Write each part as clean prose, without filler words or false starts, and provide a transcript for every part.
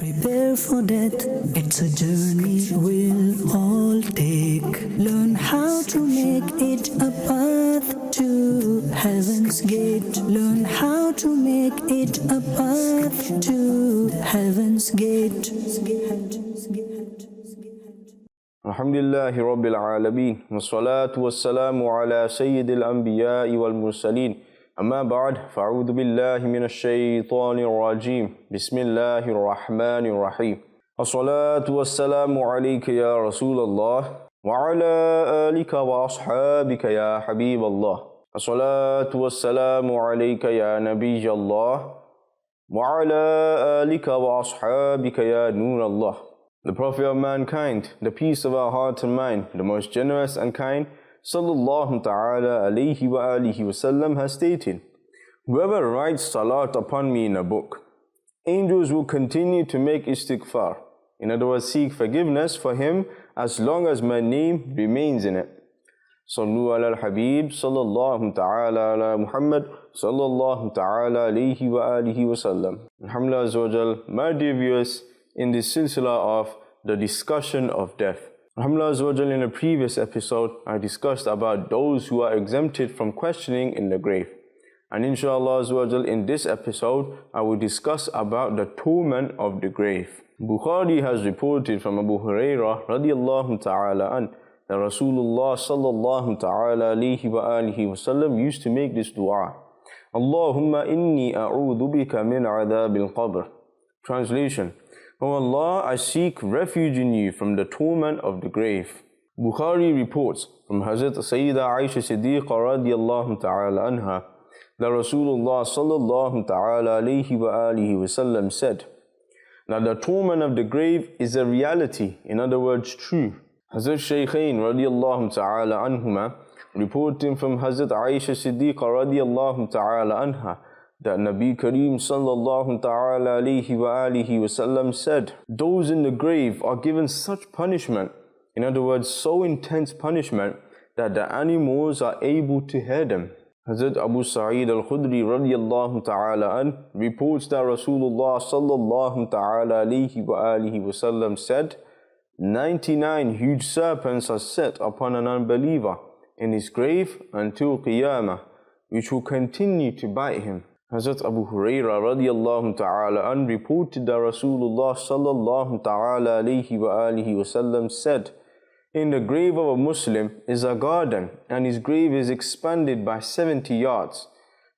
Prepare for death, it's a journey we'll all take. Learn how to make it a path to heaven's gate. Learn how to make it a path to heaven's gate. Alhamdulillahi Rabbil Alameen. Wassalatu wassalamu ala Sayyidil Anbiya'i wal Mursaleen. أما بعد فأعوذ بالله من الشيطان الرجيم بسم الله الرحمن الرحيم الصلاة والسلام عليك يا رسول الله وعلى آلك وأصحابك يا حبيب الله الصلاة والسلام عليك يا نبي الله وعلى آلك وأصحابك يا نور الله. The Prophet of mankind, the peace of our heart and mind, the most generous and kind, Sallallahu ta'ala alayhi wa alihi wasallam has stated, whoever writes salat upon me in a book, angels will continue to make istighfar. In other words, seek forgiveness for him as long as my name remains in it. Sallu ala al-Habib, Sallallahu ta'ala ala Muhammad, Sallallahu ta'ala alayhi wa alihi wasallam. Alhamdulillah Azza wa Jal, my dear viewers, in this silsila of the discussion of death. Alhamdulillah Azza wa Jal, in a previous episode, I discussed about those who are exempted from questioning in the grave. And inshallah Azza wa Jal, in this episode, I will discuss about the torment of the grave. Bukhari has reported from Abu Hurairah radiyallahu ta'ala an, that Rasulullah sallallahu ta'ala alayhi wa alihi wasallam used to make this dua. Allahumma inni a'udhu bika min adhabil qabr. Translation: O Allah, I seek refuge in you from the torment of the grave. Bukhari reports from Hazrat Sayyida Aisha Siddiqa radiyallahu ta'ala anha that Rasulullah sallallahu ta'ala alayhi wa alihi wasallam said that the torment of the grave is a reality, in other words, true. Hazrat Shaykhain radiyallahu ta'ala anhuma reporting from Hazrat Aisha Siddiqa radiyallahu ta'ala anha that Nabi Kareem sallallahu ta'ala alayhi wa alihi wasallam said, those in the grave are given such punishment, in other words, so intense punishment, that the animals are able to hear them. Hazrat Abu Sa'id al-Khudri radiyallahu ta'ala an reports that Rasulullah sallallahu ta'ala alayhi wa alihi wasallam said, 99 huge serpents are set upon an unbeliever in his grave until Qiyamah, which will continue to bite him. Hazrat Abu Hurairah radiyallahu ta'ala an reported that Rasulullah sallallahu ta'ala alayhi wa alihi wasallam said, in the grave of a Muslim is a garden, and his grave is expanded by 70 yards.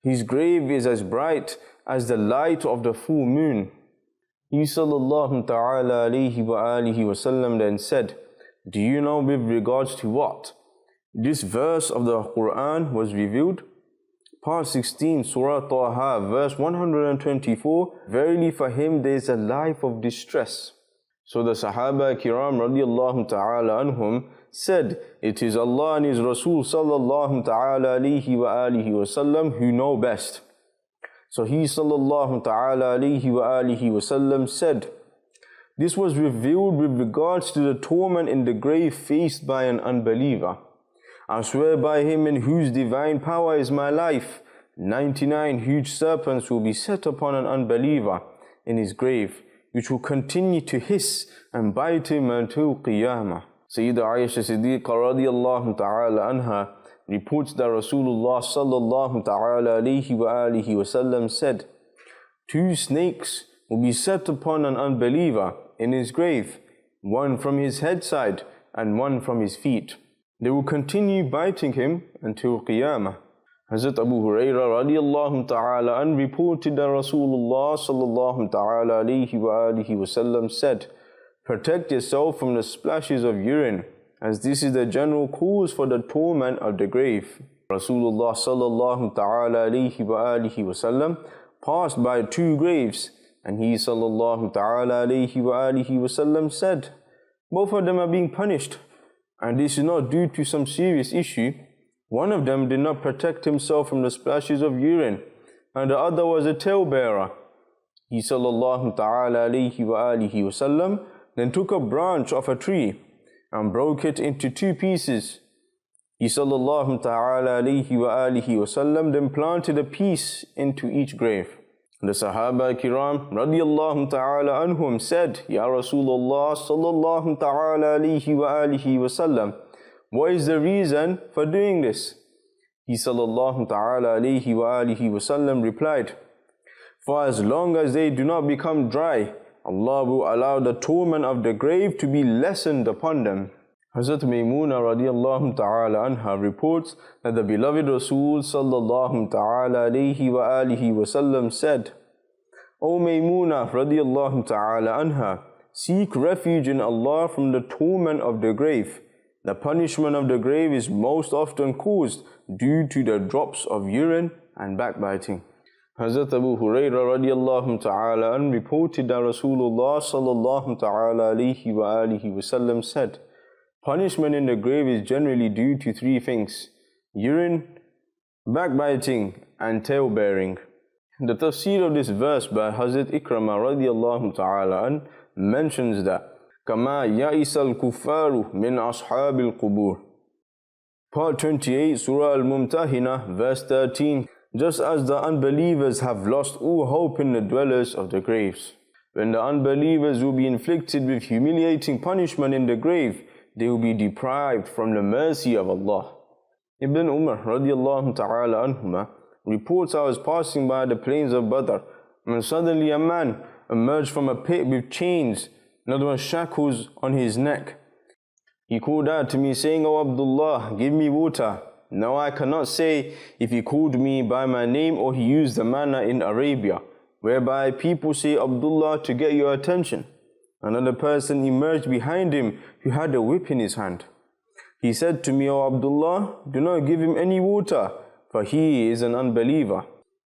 His grave is as bright as the light of the full moon. He sallallahu ta'ala alayhi wa alihi wasallam then said, do you know with regards to what this verse of the Quran was revealed? Part 16, Surah Taha, verse 124, verily for him there is a life of distress. So the Sahaba Kiram radiyallahu ta'ala anhum said, it is Allah and His Rasul sallallahu ta'ala alayhi wa alihi wasallam who know best. So he sallallahu ta'ala alayhi wa alihi wasallam said, this was revealed with regards to the torment in the grave faced by an unbeliever. I swear by him in whose divine power is my life, 99 huge serpents will be set upon an unbeliever in his grave, which will continue to hiss and bite him until Qiyamah. Sayyida Aisha Siddiqa radiyallahu ta'ala anha reports that Rasulullah sallallahu ta'ala alayhi wa alihi wasallam said, 2 snakes will be set upon an unbeliever in his grave, one from his head side and one from his feet. They will continue biting him until Qiyamah. Hazrat Abu Hurairah radiyallahu ta'ala an reported that Rasulullah sallallahu ta'ala alayhi wa alihi wasallam said, protect yourself from the splashes of urine, as this is the general cause for the torment of the grave. Rasulullah sallallahu ta'ala alayhi wa alihi wasallam passed by 2 graves, and he sallallahu ta'ala alayhi wa alihi wasallam said, both of them are being punished. And this is not due to some serious issue. One of them did not protect himself from the splashes of urine, and the other was a talebearer. He sallallahu ta'ala alayhi wa alihi wasallam then took a branch of a tree and broke it into 2 pieces. He sallallahu ta'ala alayhi wa alihi wasallam then planted a piece into each grave. The Sahaba Kiram radiyallahu ta'ala anhum said, Ya Rasulullah sallallahu ta'ala alayhi wa alihi wa sallam, what is the reason for doing this? He sallallahu ta'ala alayhi wa alihi wa sallam replied, for as long as they do not become dry, Allah will allow the torment of the grave to be lessened upon them. Hazrat Maymuna radiyallahu ta'ala anha reports that the beloved Rasul sallallahu ta'ala alayhi wa alihi wa sallam said, O Maymuna radiyallahu ta'ala anha, seek refuge in Allah from the torment of the grave. The punishment of the grave is most often caused due to the drops of urine and backbiting. Hazrat Abu Hurairah radiyallahu ta'ala an reported that Rasulullah sallallahu ta'ala alayhi wa alihi wa sallam said, punishment in the grave is generally due to three things: urine, backbiting, and tail-bearing. The tafsir of this verse by Hazrat Ikramah radiyallahu ta'ala an mentions that كَمَا يَئِسَ الْكُفَّارُ مِنْ أَصْحَابِ الْقُبُورِ. Part 28, Surah Al-Mumtahina, verse 13. Just as the unbelievers have lost all hope in the dwellers of the graves. When the unbelievers will be inflicted with humiliating punishment in the grave, they will be deprived from the mercy of Allah. Ibn Umar radiyallahu ta'ala anhuma reports, I was passing by the plains of Badr, and suddenly a man emerged from a pit with chains, another one shackles on his neck. He called out to me saying, O Abdullah, give me water. Now I cannot say if he called me by my name or he used the manner in Arabia, whereby people say Abdullah to get your attention. Another person emerged behind him who had a whip in his hand. He said to me, O Abdullah, do not give him any water, for he is an unbeliever.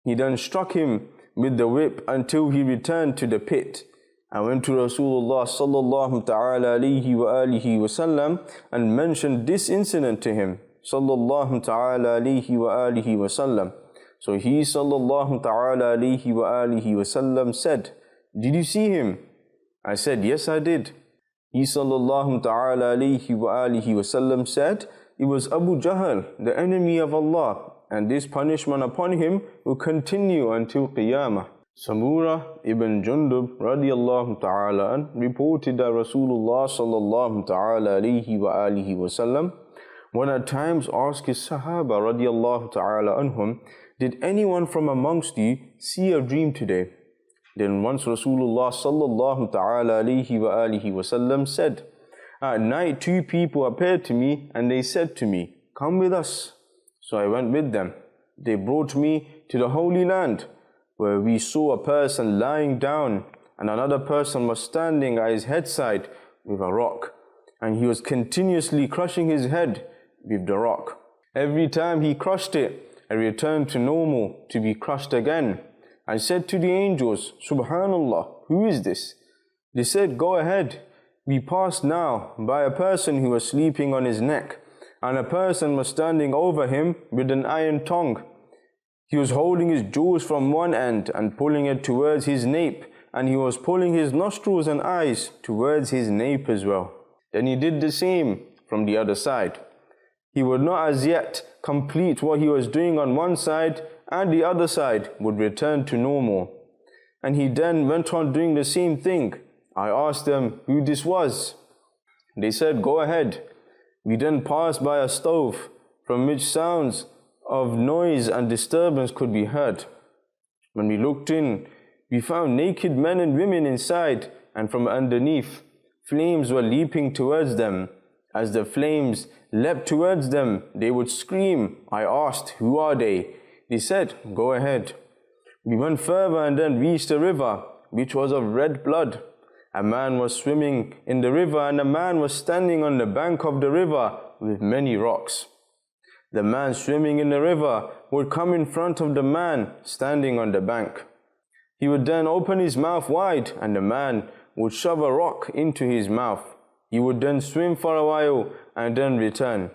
He then struck him with the whip until he returned to the pit. I went to Rasulullah sallallahu ta'ala alayhi wa alihi wa sallam and mentioned this incident to him sallallahu ta'ala alayhi wa alihi wa sallam. So he sallallahu ta'ala alayhi wa alihi wa sallam said, did you see him? I said, yes, I did. He sallallahu ta'ala alayhi wa alihi wa sallam said, it was Abu Jahl, the enemy of Allah, and this punishment upon him will continue until Qiyamah. Samura ibn Jundub radiyallahu ta'ala an reported that Rasulullah sallallahu ta'ala alayhi wa alihi wa sallam would at times ask his Sahaba radiyallahu ta'ala anhum, did anyone from amongst you see a dream today? Then once Rasulullah sallallahu ta'ala alayhi wa alihi wa sallam said, at night 2 people appeared to me and they said to me, come with us. So I went with them. They brought me to the Holy Land, where we saw a person lying down and another person was standing at his headside with a rock, and he was continuously crushing his head with the rock. Every time he crushed it, it returned to normal to be crushed again. I said to the angels, Subhanallah, who is this? They said, go ahead. We passed now by a person who was sleeping on his neck, and a person was standing over him with an iron tongue. He was holding his jaws from one end and pulling it towards his nape, and he was pulling his nostrils and eyes towards his nape as well. Then he did the same from the other side. He would not as yet complete what he was doing on one side, and the other side would return to normal. And he then went on doing the same thing. I asked them who this was. They said, go ahead. We then passed by a stove from which sounds of noise and disturbance could be heard. When we looked in, we found naked men and women inside, and from underneath, flames were leaping towards them. As the flames leapt towards them, they would scream. I asked, who are they? They said, go ahead. We went further and then reached a river, which was of red blood. A man was swimming in the river, and a man was standing on the bank of the river with many rocks. The man swimming in the river would come in front of the man standing on the bank. He would then open his mouth wide, and the man would shove a rock into his mouth. He would then swim for a while and then return.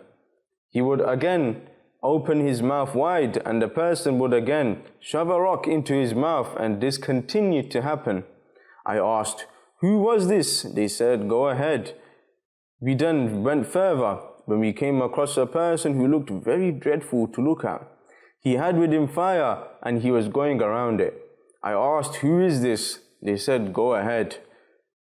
He would again open his mouth wide, and the person would again shove a rock into his mouth, and this continued to happen. I asked, who was this? They said, go ahead. We then went further when we came across a person who looked very dreadful to look at. He had with him fire and he was going around it. I asked, who is this? They said, go ahead.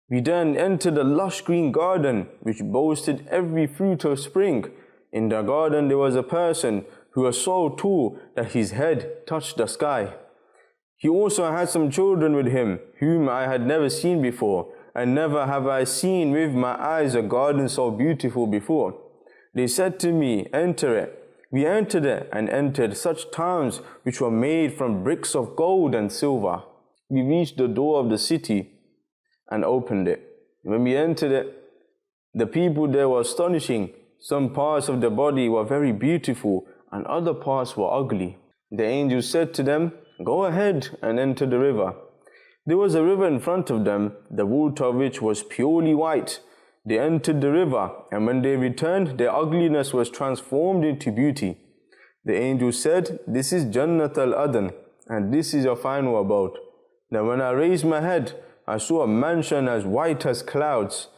We then entered a lush green garden which boasted every fruit of spring. In the garden there was a person who was so tall that his head touched the sky. He also had some children with him, whom I had never seen before, and never have I seen with my eyes a garden so beautiful before. They said to me, enter it. We entered it and entered such towns which were made from bricks of gold and silver. We reached the door of the city and opened it. When we entered it, the people there were astonishing. Some parts of the body were very beautiful and other parts were ugly. The angel said to them, go ahead and enter the river. There was a river in front of them, the water of which was purely white. They entered the river, and when they returned, their ugliness was transformed into beauty. The angel said, this is Jannat al-Adan, and this is your final abode. Then when I raised my head, I saw a mansion as white as clouds.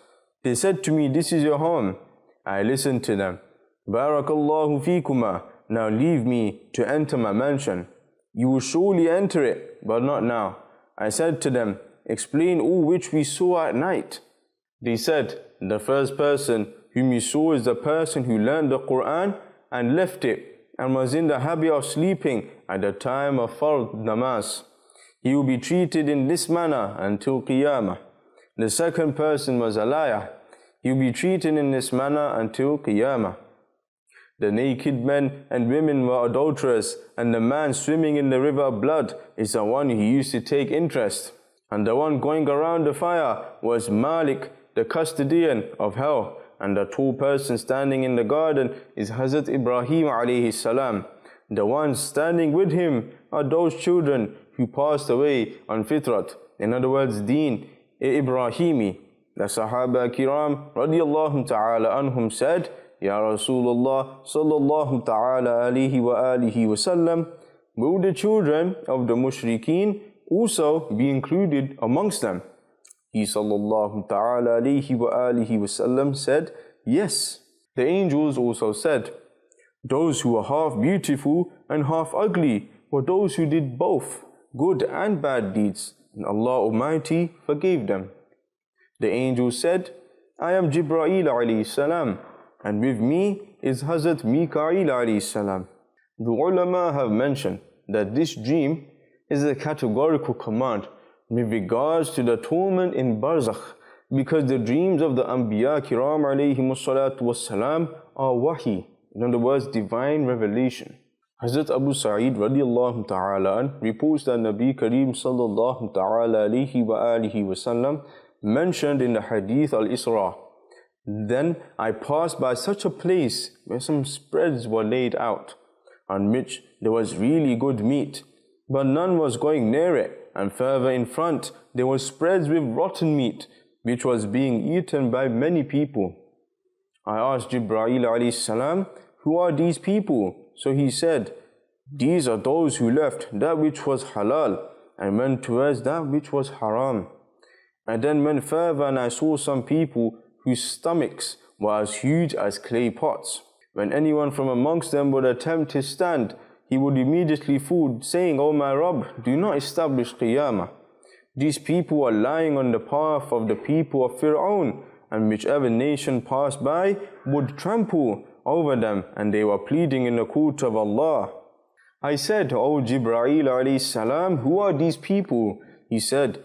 They said to me, this is your home. I listened to them. Barakallahu fikuma. Now leave me to enter my mansion. You will surely enter it, but not now. I said to them, explain all which we saw at night. They said, the first person whom you saw is the person who learned the Quran and left it and was in the habit of sleeping at the time of Fard Namaz. He will be treated in this manner until Qiyamah. The second person was a liar. He will be treated in this manner until Qiyamah. The naked men and women were adulterers, and the man swimming in the river of blood is the one who used to take interest. And the one going around the fire was Malik, the custodian of hell, and the tall person standing in the garden is Hazrat Ibrahim alayhi salam. The ones standing with him are those children who passed away on fitrat, in other words, deen Ibrahimi. The Sahaba Kiram radiyallahu ta'ala anhum said, Ya Rasulullah sallallahu ta'ala alihi wa alihi wa sallam, will the children of the mushrikeen also be included amongst them? He sallallahu ta'ala alihi wa alihi wa sallam said, yes. The angels also said, those who were half beautiful and half ugly were those who did both good and bad deeds, and Allah Almighty forgave them. The angel said, I am Jibreel alayhi salam, and with me is Hazrat Mikail alayhi salam. The ulama have mentioned that this dream is a categorical command with regards to the torment in Barzakh, because the dreams of the Anbiya Kiram alayhimu salatu wassalam are wahi, in other words, divine revelation. Hazrat Abu Sa'id radiyallahu ta'ala an reports that Nabi Kareem sallallahu ta'ala alayhi wa alihi wasallam mentioned in the Hadith al-Isra, then I passed by such a place where some spreads were laid out, on which there was really good meat, but none was going near it, and further in front there were spreads with rotten meat, which was being eaten by many people. I asked Jibreel alayhi salam, who are these people? So he said, these are those who left that which was halal and went towards that which was haram. I then went further and I saw some people whose stomachs were as huge as clay pots. When anyone from amongst them would attempt his stand, he would immediately fall, saying, O my Rabb, do not establish Qiyamah. These people are lying on the path of the people of Fir'aun, and whichever nation passed by would trample over them, and they were pleading in the court of Allah. I said, O Jibreel alayhi salam, who are these people? He said,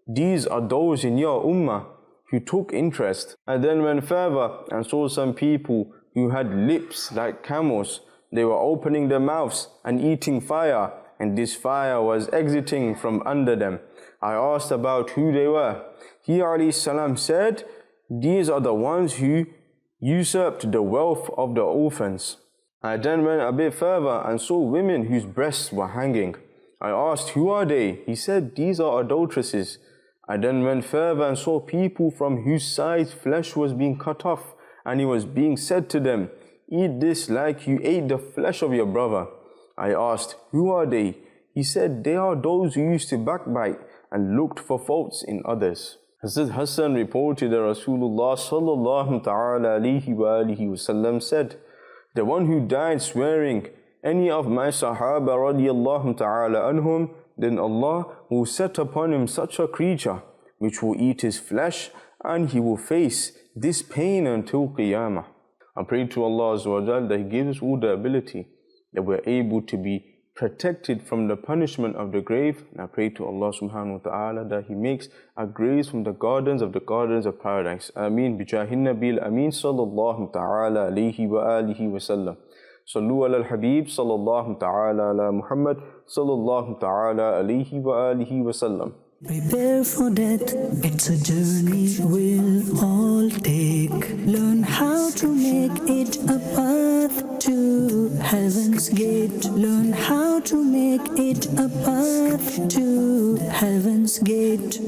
these are those in your ummah who took interest. I then went further and saw some people who had lips like camels. They were opening their mouths and eating fire, and this fire was exiting from under them. I asked about who they were. He alayhi salam said, these are the ones who usurped the wealth of the orphans. I then went a bit further and saw women whose breasts were hanging. I asked, who are they? He said, these are adulteresses. I then went further and saw people from whose sides flesh was being cut off, and it was being said to them, eat this like you ate the flesh of your brother. I asked, who are they? He said, they are those who used to backbite and looked for faults in others. Hazrat Hassan reported that Rasulullah sallallahu ta'ala alihi wa alihi wasallam said, the one who died swearing any of my Sahaba radiyallahu ta'ala anhum, then Allah will set upon him such a creature which will eat his flesh, and he will face this pain until Qiyamah. I pray to Allah Azza wa Jal that He gives us all the ability that we're able to be protected from the punishment of the grave. And I pray to Allah subhanahu wa ta'ala that He makes our graves from the gardens of paradise. Ameen. Bijahin Nabil Ameen sallallahu ta'ala alayhi wa alihi wa sallam. Sallu ala al-Habib sallallahu ta'ala ala Muhammad sallallahu ta'ala alayhi wa alihi wa sallam. Prepare for death, it's a journey we'll all take. Learn how to make it a path to heaven's gate. Learn how to make it a path to heaven's gate.